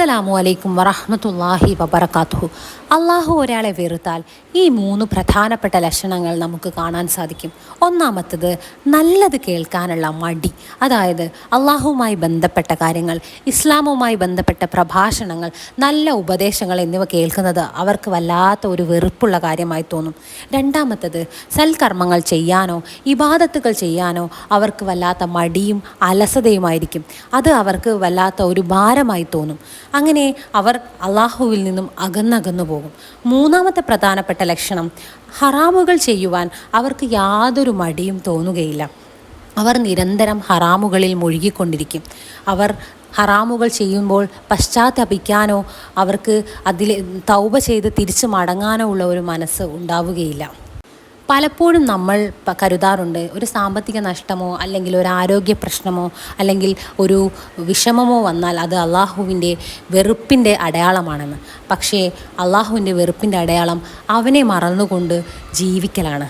അസ്സലാമു അലൈക്കും വറഹ്മത്തുള്ളാഹി വബറകാതുഹു. അള്ളാഹു ഒരാളെ വെറുത്താൽ ഈ 3 പ്രധാനപ്പെട്ട ലക്ഷണങ്ങൾ നമുക്ക് കാണാൻ സാധിക്കും. ഒന്നാമത്തത് നല്ലത് കേൾക്കാനുള്ള മടി. അതായത് അള്ളാഹുവുമായി ബന്ധപ്പെട്ട കാര്യങ്ങൾ, ഇസ്ലാമുമായി ബന്ധപ്പെട്ട പ്രഭാഷണങ്ങൾ, നല്ല ഉപദേശങ്ങൾ എന്നിവ കേൾക്കുന്നത് അവർക്ക് വല്ലാത്ത ഒരു വെറുപ്പുള്ള കാര്യമായി തോന്നും. രണ്ടാമത്തത് സൽക്കർമ്മങ്ങൾ ചെയ്യാനോ ഇബാദത്തുകൾ ചെയ്യാനോ അവർക്ക് വല്ലാത്ത മടിയും അലസതയുമായിരിക്കും. അത് അവർക്ക് വല്ലാത്ത ഒരു ഭാരമായി തോന്നും. അങ്ങനെ അവർ അള്ളാഹുവിൽ നിന്നും അകന്നകന്നു പോകും. മൂന്നാമത്തെ പ്രധാനപ്പെട്ട ലക്ഷണം, ഹറാമുകൾ ചെയ്യുവാൻ അവർക്ക് യാതൊരു മടിയും തോന്നുകയില്ല. അവർ നിരന്തരം ഹറാമുകളിൽ മുഴുകിക്കൊണ്ടിരിക്കും. അവർ ഹറാമുകൾ ചെയ്യുമ്പോൾ പശ്ചാത്തപിക്കാനോ അവർക്ക് അതിൽ തൗബ ചെയ്ത് തിരിച്ചു മടങ്ങാനോ ഉള്ള ഒരു മനസ്സ് ഉണ്ടാവുകയില്ല. പലപ്പോഴും നമ്മൾ കരുതാറുണ്ട്, ഒരു സാമ്പത്തിക നഷ്ടമോ അല്ലെങ്കിൽ ഒരു ആരോഗ്യ പ്രശ്നമോ അല്ലെങ്കിൽ ഒരു വിഷമമോ വന്നാൽ അത് അള്ളാഹുവിൻ്റെ വെറുപ്പിൻ്റെ അടയാളമാണെന്ന്. പക്ഷേ അള്ളാഹുവിൻ്റെ വെറുപ്പിൻ്റെ അടയാളം അവനെ മറന്നുകൊണ്ട് ജീവിക്കലാണ്.